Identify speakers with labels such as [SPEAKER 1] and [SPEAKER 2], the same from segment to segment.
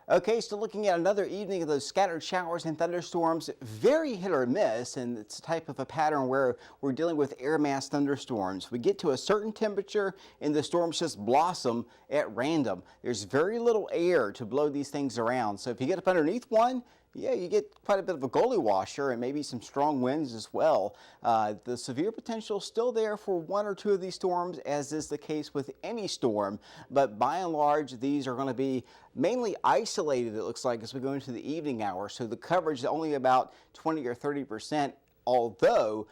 [SPEAKER 1] Okay, so looking at another evening of those scattered showers and thunderstorms, very hit or miss, and it's a type of a pattern where we're dealing with air mass thunderstorms. We get to a certain temperature and the storms just blossom at random. There's very little air to blow these things around, so if you get up underneath one, yeah, you get quite a bit of a gully washer and maybe some strong winds as well. The severe potential is still there for one or two of these storms, as is the case with any storm. But by and large, these are going to be mainly isolated, it looks like, as we go into the evening hours. So the coverage is only about 20 or 30%. Although,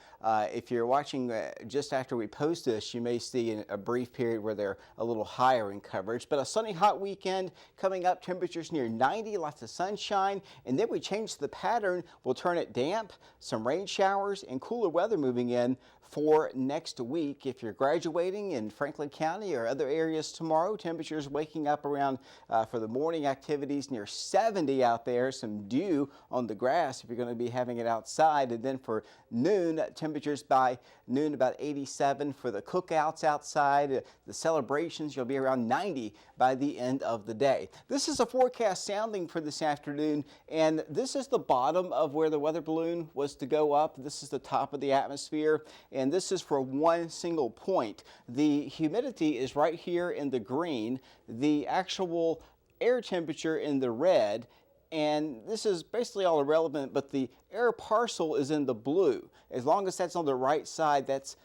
[SPEAKER 1] if you're watching just after we post this, you may see a brief period where they're a little higher in coverage. But a sunny, hot weekend coming up, temperatures near 90, lots of sunshine, and then we change the pattern. We'll turn it damp, some rain showers, and cooler weather moving in for next week. If you're graduating in Franklin County or other areas tomorrow, temperatures waking up around for the morning activities near 70 out there, some dew on the grass if you're going to be having it outside, and then for noon, temperatures by noon about 87 for the cookouts outside. The celebrations, you'll be around 90 by the end of the day. This is a forecast sounding for this afternoon, and this is the bottom of where the weather balloon was to go up. This is the top of the atmosphere, and this is for one single point. The humidity is right here in the green, the actual air temperature in the red, and this is basically all irrelevant, but the air parcel is in the blue. As long as that's on the right side, that's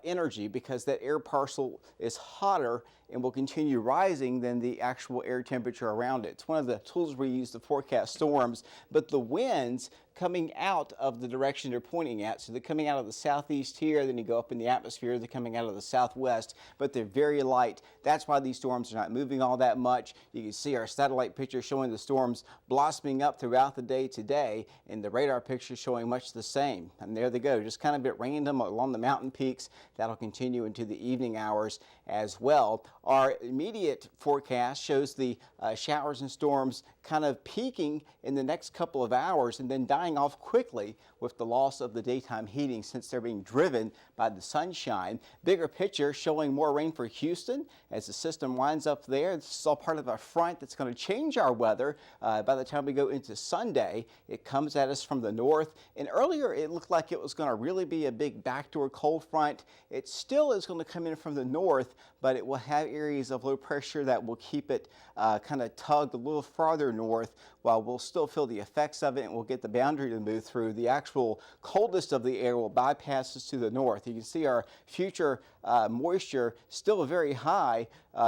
[SPEAKER 1] energy, because that air parcel is hotter and will continue rising than the actual air temperature around it. It's one of the tools we use to forecast storms, but the winds coming out of the direction they're pointing at, so they're coming out of the southeast here, then you go up in the atmosphere, they're coming out of the southwest, but they're very light. That's why these storms are not moving all that much. You can see our satellite picture showing the storms blossoming up throughout the day today, and the radar picture showing much the same. And there they go, just kind of at random along the mountain peaks. That'll continue into the evening hours as well. Our immediate forecast shows the showers and storms kind of peaking in the next couple of hours and then dying off quickly with the loss of the daytime heating, since they're being driven by the sunshine. Bigger picture showing more rain for Houston as the system winds up there. This is all part of a front that's going to change our weather by the time we go into Sunday. It comes at us from the north, and earlier it looked like it was going to really be a big backdoor cold front. It still is going to come in from the north, but it will have areas of low pressure that will keep it kind of tugged a little farther north, while we'll still feel the effects of it and we'll get the boundary to move through. The actual coldest of the air will bypass us to the north. You can see our future moisture still very high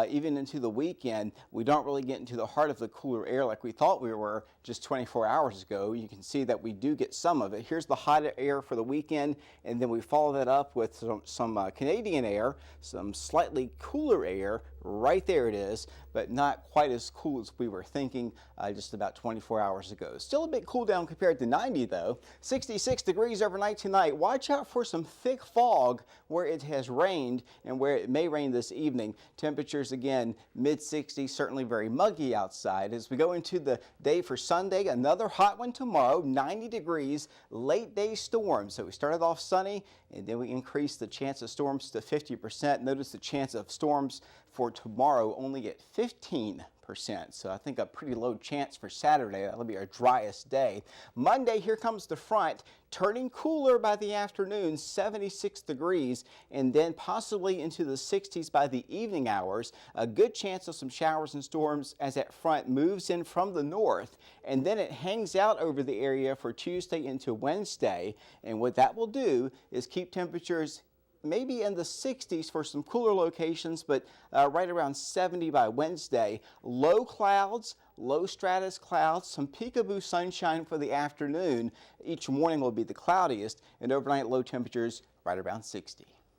[SPEAKER 1] even into the weekend. We don't really get into the heart of the cooler air like we thought we were just 24 hours ago. You can see that we do get some of it. Here's the hot air for the weekend, and then we follow that up with some Canadian air, some slightly cooler air. Right there it is, but not quite as cool as we were thinking just about 24 hours ago. Still a bit cool down compared to 90 though. 66 degrees overnight tonight. Watch out for some thick fog where it has rained and where it may rain this evening. Temperatures again mid-60s, certainly very muggy outside. As we go into the day for Sunday, another hot one tomorrow, 90 degrees, late day storms. So we started off sunny and then we increased the chance of storms to 50%. Notice the chance of storms for tomorrow only at 15%. So I think a pretty low chance for Saturday. That'll be our driest day. Monday, here comes the front, turning cooler by the afternoon, 76 degrees, and then possibly into the 60s by the evening hours. A good chance of some showers and storms as that front moves in from the north, and then it hangs out over the area for Tuesday into Wednesday. And what that will do is keep temperatures maybe in the 60s for some cooler locations, but right around 70 by Wednesday. Low clouds, low stratus clouds, some peekaboo sunshine for the afternoon. Each morning will be the cloudiest, and overnight low temperatures right around 60.